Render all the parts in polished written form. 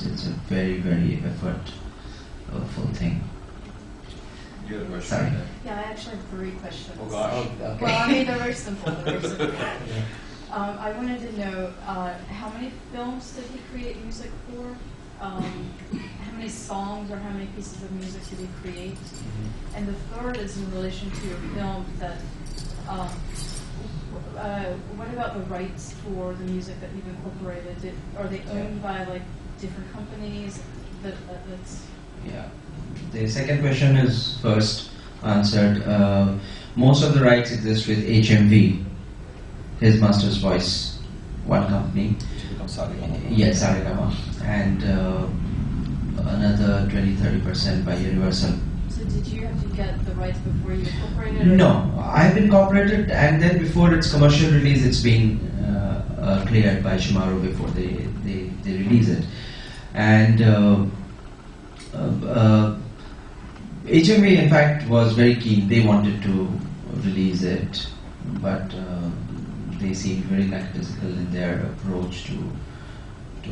it's a very, very effortful thing. You have a question? Sorry. Yeah, I actually have 3 questions. Oh gosh. Okay. Well, I mean, they're very simple. I wanted to know how many films did he create music for? How many songs or how many pieces of music did he create? And the third is in relation to your film that what about the rights for the music that you've incorporated? Are they owned by like different companies? That's Yeah. The second question is first answered. Most of the rights exist with HMV, His Master's Voice, one company. To become Saregama. Yes, Saregama. And another 20-30% by Universal. So did you have to get the rights before you incorporated? No, I've incorporated, and then before its commercial release, it's been cleared by Shimaru before they release it. And HMV, in fact, was very keen. They wanted to release it, but they seemed very lackadaisical in their approach to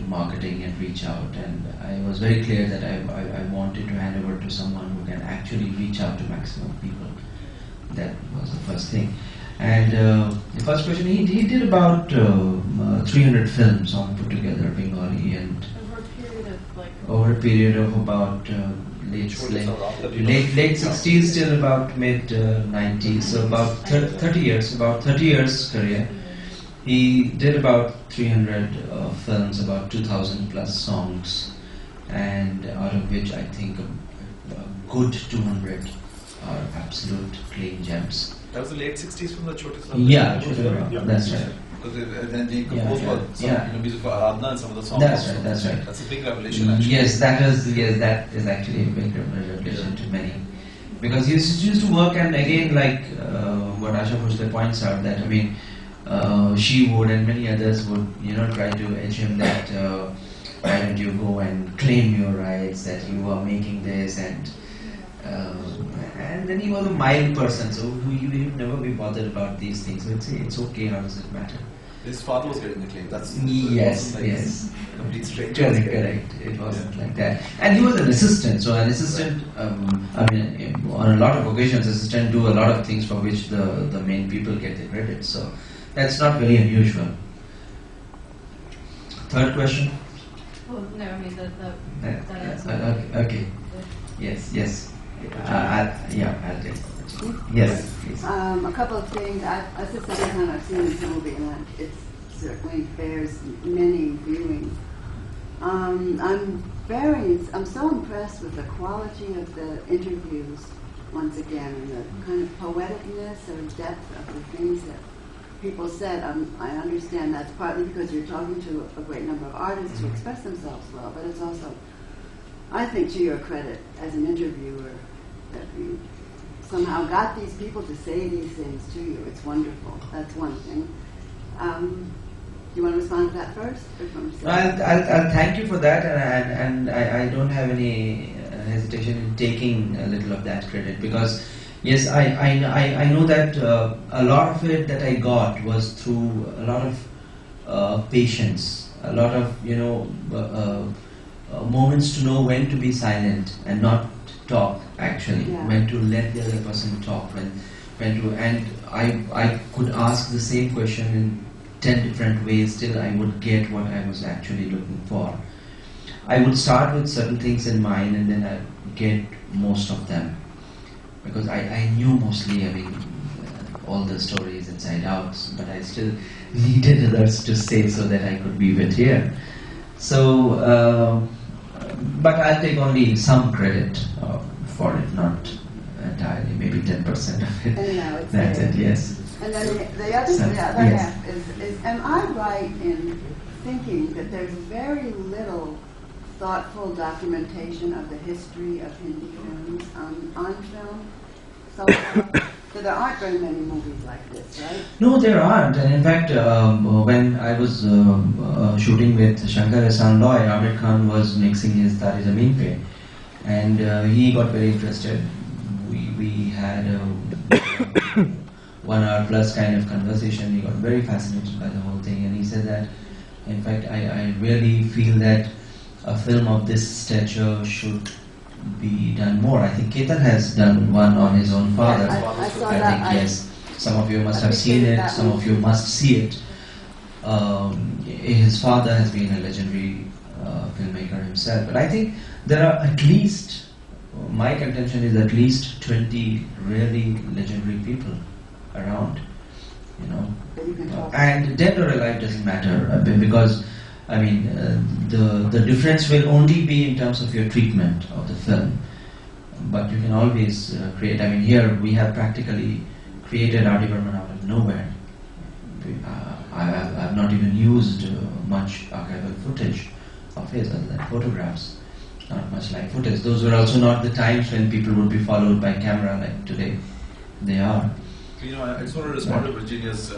marketing and reach out. And I was very clear that I wanted to hand over to someone who can actually reach out to maximum people. That was the first thing. And the first question, he did about 300 films all put together, Bengali, and Over a period of like over a period of about late 60s till about mid 90s, so about 30 years career. He did about 300 films, about 2,000 plus songs, and out of which I think a good 200 are absolute clean gems. That was the late 60s from the Chote Sahib. Yeah, that's right. Because then they composed music for Aradhana and some of the songs. That's right. That's right. That's a big revelation, actually. Yes, that is actually a big revelation to many, because he used to work, and again, like what Asha Bhosle points out, that I mean, she would and many others would, try to edge him that why don't you go and claim your rights, that you are making this, and then he was a mild person, so he would never be bothered about these things. So it's okay, how does it matter? His father was getting the claim. Yes. Complete stranger. Correct. It wasn't like that. And he was an assistant. So an assistant, I mean, on a lot of occasions, assistants do a lot of things for which the main people get the credit. So that's not very unusual. Third question? Well, no, I mean that answer. Okay. Yes. I'll take it. Yes, please. A couple of things. This is the second time I've seen this movie, and it certainly bears many viewings. I'm so impressed with the quality of the interviews, once again, and the kind of poeticness or depth of the things that people said. I understand that's partly because you're talking to a great number of artists who express themselves well, but it's also, I think, to your credit as an interviewer, that you somehow got these people to say these things to you. It's wonderful. That's one thing. Do you want to respond to that first? I'll thank you for that, and I don't have any hesitation in taking a little of that credit, because yes, I know that a lot of it that I got was through a lot of patience, a lot of moments to know when to be silent and not talk, actually, when to let the other person talk, when to, and I could ask the same question in 10 different ways till I would get what I was actually looking for. I would start with certain things in mind, and then I'd get most of them, because I knew mostly, all the stories inside out, but I still needed others to say so that I could weave it here. So, but I'll take only some credit for it, not entirely, maybe 10% of it. Anyhow, That's it, yes. And then the other half is, am I right in thinking that there's very little thoughtful documentation of the history of Hindi films on film? So there aren't very many movies like this, right? No, there aren't. And in fact, when I was shooting with Shankar Ehsaan Loy, Amir Khan was mixing his Tare Zameen Pe, and he got very interested. We had a 1 hour plus kind of conversation. He got very fascinated by the whole thing, and he said that, in fact, I really feel that a film of this stature should be done more. I think Ketan has done one on his own father. I saw I that. think yes. Some of you must have seen it. Some of you must see it. His father has been a legendary filmmaker himself. But I think there are at least, my contention is at least 20 really legendary people around. You know, and dead or alive doesn't matter because I mean the difference will only be in terms of your treatment of the film. But you can always create. I mean, here we have practically created R.D. Burman out of nowhere. I've not even used much archival footage of his other than photographs. Not much like footage. Those were also not the times when people would be followed by camera like today. They are. You know, I just want to respond to Virginia's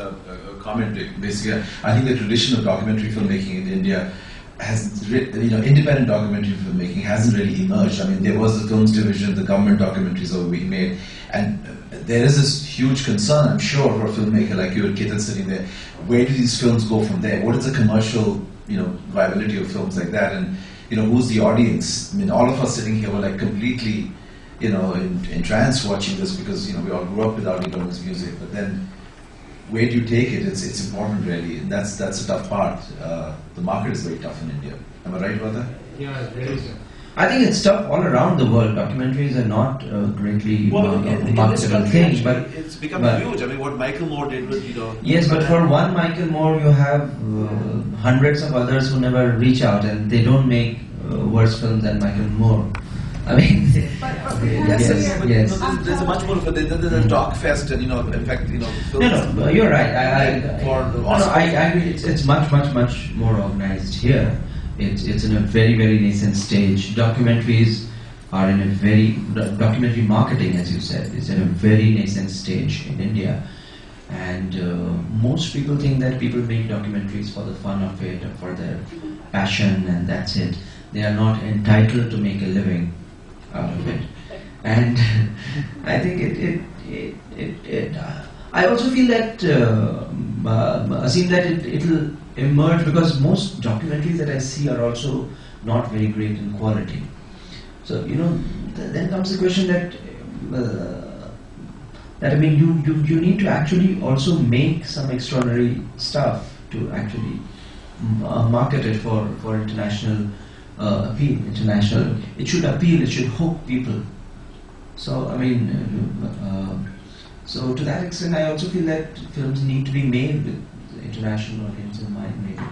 comment. Basically, I think the tradition of documentary filmmaking in India has, independent documentary filmmaking hasn't really emerged. I mean, there was the films division, the government documentaries were being made, and there is this huge concern, I'm sure, for a filmmaker like you and Ketan sitting there. Where do these films go from there? What is the commercial, viability of films like that? And, who's the audience? I mean, all of us sitting here were like completely, entranced watching this because, we all grew up with R.D. Burman's music. But then, where do you take it? It's important, really, and that's a tough part. The market is very tough in India. Am I right about that? Yeah, it's very tough. I think it's tough all around the world. Documentaries are not greatly marketable things, but it's become huge. I mean, what Michael Moore did with Yes, but for one Michael Moore, you have hundreds of others who never reach out, and they don't make worse films than Michael Moore. I mean, yes. There's a much more of a there's a talk fest, and in fact, films. No, you're right. I agree. It's much more organized here. It's in a very nascent stage. Documentaries are in a documentary marketing, as you said, is in a very nascent stage in India. And most people think that people make documentaries for the fun of it, or for their passion, and that's it. They are not entitled to make a living out of it. And I think I also feel that it'll emerge because most documentaries that I see are also not very great in quality. So then comes the question that I mean you need to actually also make some extraordinary stuff to actually market it for international appeal. It should appeal. It should hook people. So I mean, so to that extent, I also feel that films need to be made with international audience in mind, maybe.